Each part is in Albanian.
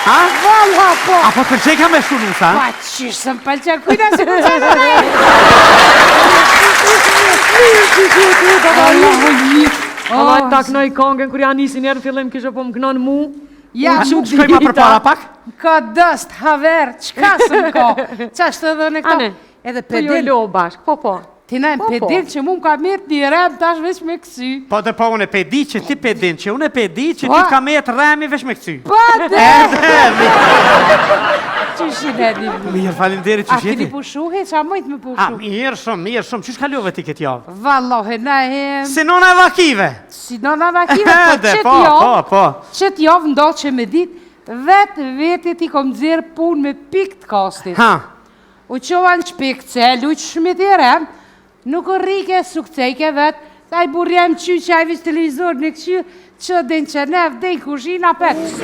Ha? Valla, po. Apo të përqej ka me shunu, sa? Pa, qishë së më pëlqen, kujna se më qenë me. Allah ta knoj kongën, kur janë nisi njerë në fillim kishë po më knon mu. Ja, Shkoj ma për para pak? ka dëst, haver, qka së më ka? Qa shtë edhe në këta? Ane, Edhe po jo pedel. lo bashk, po. Ti na e pedel që mu më ka mërë një rem, tash veç me kësy. Po dhe po unë e pedi që ti pedin, që unë e pedi që ti ka me të remi vesh me këcy. Po dhe! Qyshin e një mu? Mirë, falimderit që A keni shiti. pushuhe, qa mojtë me A, pushu? mirë shumë, qysh kalove ti këtë javë? Vallohe, na e... Si nona e vakive. Si nona vakive, po Edhe, qëtë po. Qëtë javë ndo që me dit, vetë ti kom dzirë pun me pik të kastit. Ha, U qova në qpik cel, u që shmit i rem, nuk o rike sukcejke vetë, taj burjem qy që a vis televizor në këqy, që din që nef, din kushina pek. as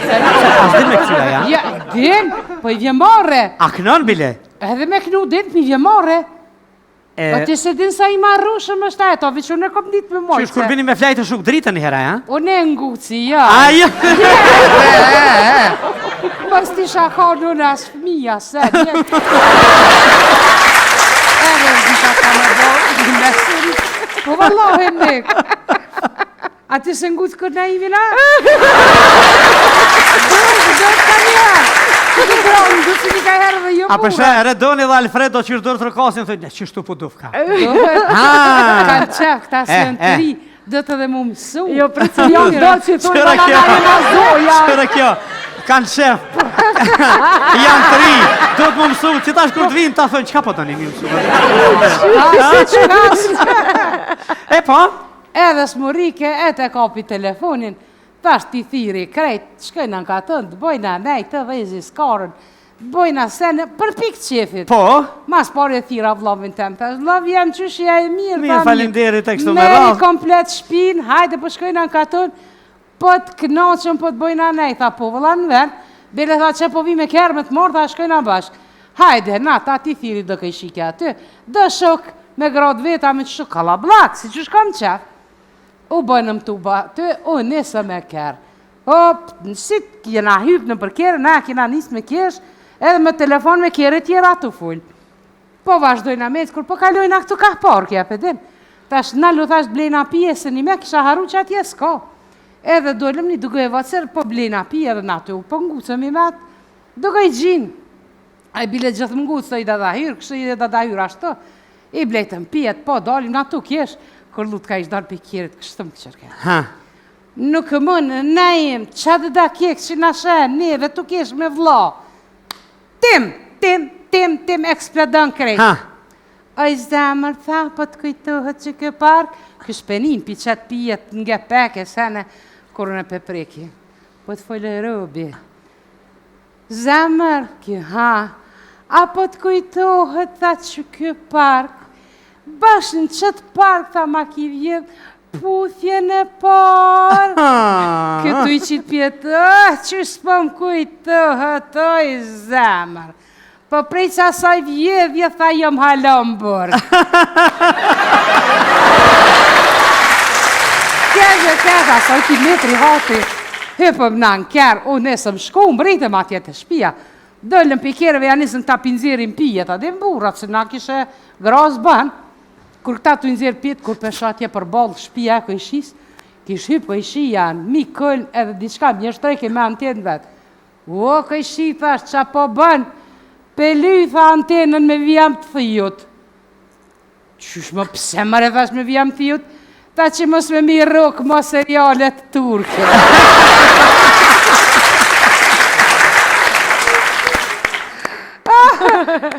din me këcyra, ja? Ja, din, po i vjemare. A kënon bile? Edhe me knu din, mi vjemare. Po ti se din sa i marru shumë është ato, veç unë e kom dit me mojtë. Qysh kur vini me flajtë shuk dritën një hera, ja? Unë e nguci, ja. Ajo! Mos ti shakonu në as fëmija, se një. Edhe zita ka me bërë, një mesuri. Po vallohe nek. A ti se ngucë kërë na i vina? Dërë ka njerë. Që të dronë, du që një ka herë dhe jo A përshë, Redoni dhe Alfredo që dorë të rëkasin, thënë, qështu po dufka. Kanë qef, këta se në të ri, do të dhe mu mësu. Jo, përci jo do që thonë Qëra kjo? balanare në zoja. Qëra kjo? Kanë shef. Janë të ri. Do të më mësu, që tash kur të vinë, ta thënë, qka po të një mi mësu? E po? Edhe s'murike, e te kapi telefonin, tash ti thiri krejt, shkojna në katën, të bojna nej, të vezi skarën, bojna sene, për pikë qefit. Po? Mas pare thira vlovin tem, thash, vlov jam qyshja e mirë, Mirë, falenderit e kështu me meri radhë. komplet shpin, hajde po shkojna në katën, po të knaqën, po të bojna nej, tha po vëlla në ven, bile tha që po vi me kerme të morë, tha shkojna bashk. Hajde, na, ta ti thiri do këj shike aty, dë shok me grad veta me që kalablak, si që shkam qef. U bënëm të ba të, u nësë me kërë. Hop, si kjena hypë në për kërë, na kjena nisë me kesh, edhe me telefon me kërë tjera të full. Po vazhdojna me kur po kalojna këtu ka parë kja pëdim. Tash na lu thash blejna pije, se një me kisha haru që atje s'ka. Edhe dolem një duke e vacër, po blejna pije edhe na të u po ngucëm i vetë, duke i gjinë. A i bile gjithë ngucë të i dadahyrë, kështë i dadahyrë ashtë, i blejtëm pijet, po dalim na tu kesh, kur lutë ka ishtë dalë për kjerit, kështëm këqërke. Ha. Nuk mënë, ne jem, qa dhe da kjekë që na shenë, neve tu kesh me vla. Tim, eksplodon krejt. Ha. A i zemër, tha, po të kujtohet që kë park, kësh penin, pi qatë pijet nga peke, sene, kur në pepreki. Po të folë robi. Zemër, kjo, ha, a po të kujtohet, tha, që kë park, bash në qëtë park, tha, ma ki vjedh, puthje në park. Këtu i qitë pjetë, që s'po më kujtohet, oj, zemër. Po prej që asaj vjedhje, tha, jom halomburg. Kërë, asaj ki metri hati, hypëm në në kërë, u nesëm shku, mbritëm atje të shpia. Dëllëm për kjerëve, ja nisëm ta pinzirin pijet, a dhe mburat, se na kishe gras banë. Kur këta të nxjerë pijet, kur pesha atje për balë shpia e këjshis, kish hypë këjshi janë, mi këllë edhe diçka, një shtrejke me antenë vetë. O, këjshi, thash, qa po bënë, pelu, tha antenën me vijam të thijut. Qysh më pse mërë, thash me vijam të thijut, ta që mos me mi rukë mo serialet turke.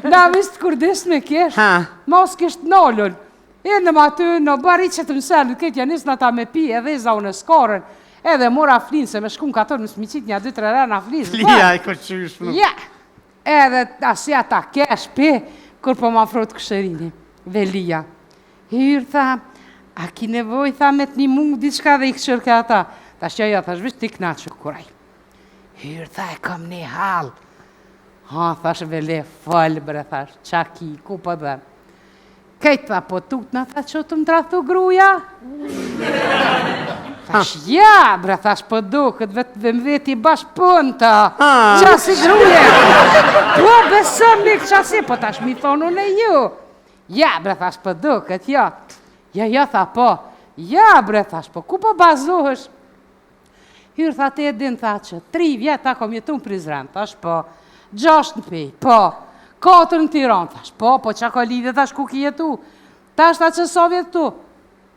Na vistë kur disë me kesh, mos kishtë nollun. E në ma të në bari që të mëselu, këtë janë nisë në ta me pi edhe i zaune skarën, edhe mora flinë, se me shkum katër më smicit një 2-3 rena flinë. Flia i këqysh më. Ja, edhe asja ta kesh pi, kur po ma frot këshërini, Velia. Hyrë, tha, a ki nevoj, tha, me të një mungë diçka dhe i këshërke ata. Ta shqja jo, thash, vishë ti knaqë kuraj. Hyrë, tha, e kam një halë. Ha, thash, Vele, falë, bre, thash, qa ki, ku po dhe. Kejtë, tha, po tut, na, tha, që të më trathu gruja? Thash, ja, bre, thash, po duket, vetëm veti bash punta. Qasi gruje. Po, besëm lik qasi, po tash mi thonu në ju. Ja, bre, thash, po duket, ja. Ja, tha, po. Ja, bre, thash, po, ku po bazohesh? Hyrë, tha, te din, tha, që 3 vjetë ta kom jetu në Prizren, thash, po. 6 në Pej, po. 4 në Tiran, thash, po, qa ka lidhe, thash, ku ki jetu? Tash, tha, që so vjetu?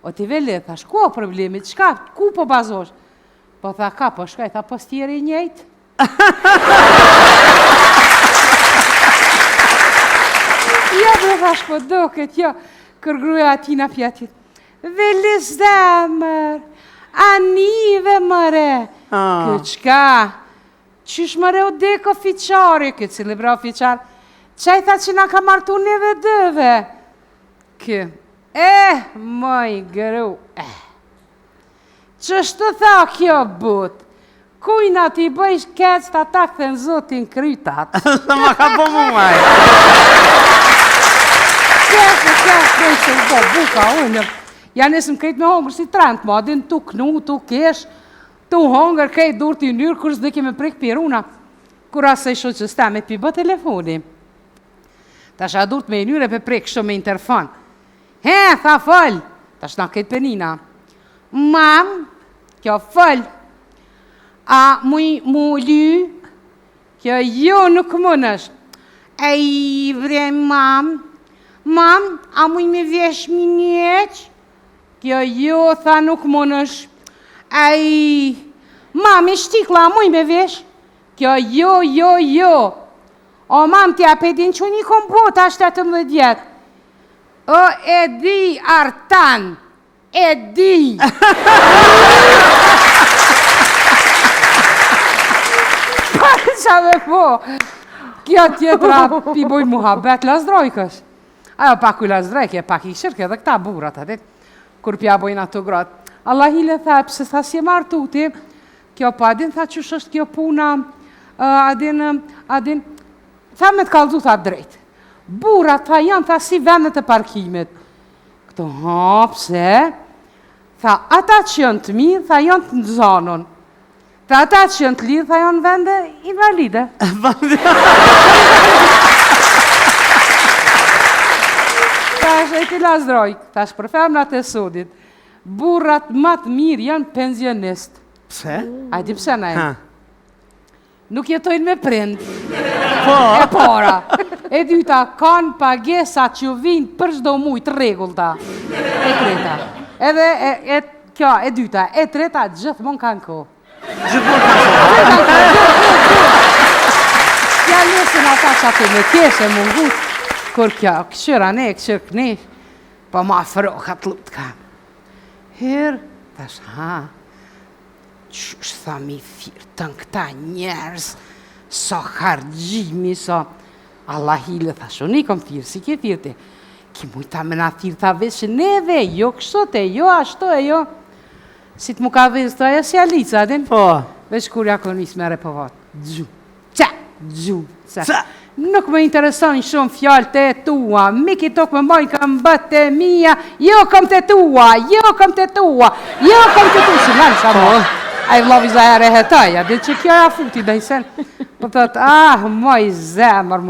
O t'i vele, thash, ku o problemit, qka, ku po bazosh? Po tha, ka, po shkaj, tha, po s'tjeri njejt. Ja, bre, thash, po doket, jo, kërgruja atina pjatit. Vele zemër, anive mëre, qka, qysh mëre o deko fiqari, këtë cili bre o fiqar, qaj tha që na ka martu neve dëve, kë. Moj gru, Qështu tha kjo but? Kujna ti bëjsh kec të ata këthen zotin krytat. Se ma ka po mu maj. Kec, bëjsh të bo, buka unë. Ja nesëm krejt me hongër si trend, ma din tu knu, tu kesh, tu hongër krejt dur t'i njërë, kur s'de keme prek piruna. Kur asaj sho që sta me pi bë telefoni. Ta sha dur t'me njërë e pe prek sho me interfon. Tha fëll, ta shna këtë penina. Mam, kjo fëll, a mu ly, kjo jo nuk mënësh. Bre, mam, a mu me vesh minjeq? Kjo jo, tha nuk mënësh. Mam, shtikla, a mu me vesh? Kjo jo. O, mam, t'ja pedin që një kom bota 17 vjetë. O, e di, Artan, e di. Qa me po, kjo tjetra pi bojnë muhabet lazdrojkës. Ajo pak u lazdrojke, pak i shirke dhe këta burat, atit, kur pja bojnë ato gratë. Allah i le tha, pëse tha si e martuti, kjo pa adin, tha qësh është kjo puna, adin, tha me t'kallzu, tha drejt. Burat, tha janë, tha si vendet e parkimit. Këto, pse? Tha, ata që janë të mirë, tha janë të në zonon. Tha, ata që janë të lirë, tha janë vende invalide. Tha, është e ti lazdroj, tha, është për femnat e sodit. Burat më të mirë janë pensionist. Pse? A di pse na e? Nuk jetojnë me prind. Po. E para. E dyta, kanë pagesa që vinë për çdo muj të rregullta. E treta. Edhe kjo, e dyta, e treta gjithmonë kanë kohë. Gjithmonë kanë kohë. Ja lesin ata që aty me keshe mungut, kur kjo, këshyra ne, këshyr kënesh, po ma frokat lupt kam. Herë, thash, qështë tha mi thirë të në këta njerës, so hargjimi, so... Allah hile, thash, unë i kom thirë, si ke thirë te? Ki mujta me na thirë, tha vesh neve, jo kështote, jo ashto e jo. Si të mu ka vesh, të aja si Alica, adin? Po. Vesh kur ja konis me repovat. Gju, qa. Nuk me intereson shumë fjallë të tua, miki tok me mojnë kam bët të mija, jo kom të tua, si nërë sa mojnë. A i vlovi zahere hetaja, dhe që kjo ja futi dhe i sen. Po thot, moj zemër.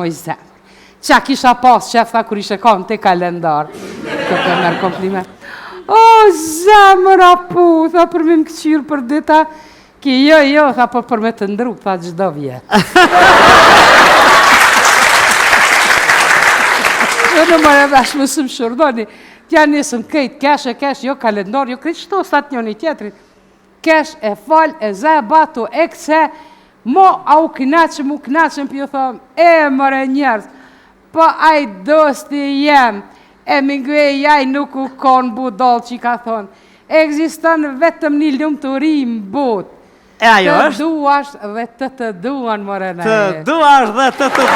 Qa kisha pas qef, tha, kur ishe kom të kalendar. Këtë e merë kompliment. O, zemër apu, tha, për me më këqyrë për dita. Ki jo, tha, për me të ndru, tha, gjdo vjetë. Që në mërë edhe ashtë mësëm shurdoni. Tja nisëm kejtë, kesh, jo kalendar, jo krejtë qëto stat njoni tjetrit. Kesh e fal, e zë e batu, e këse, mo a u knaqëm, për ju thëmë, mëre njerës, po a i dosti jem, e mingve jaj nuk u konë budol që i ka thonë, egziston vetëm një lumë të rim but, E ajo është? Të duash dhe të duan, more në Të duash dhe të duan.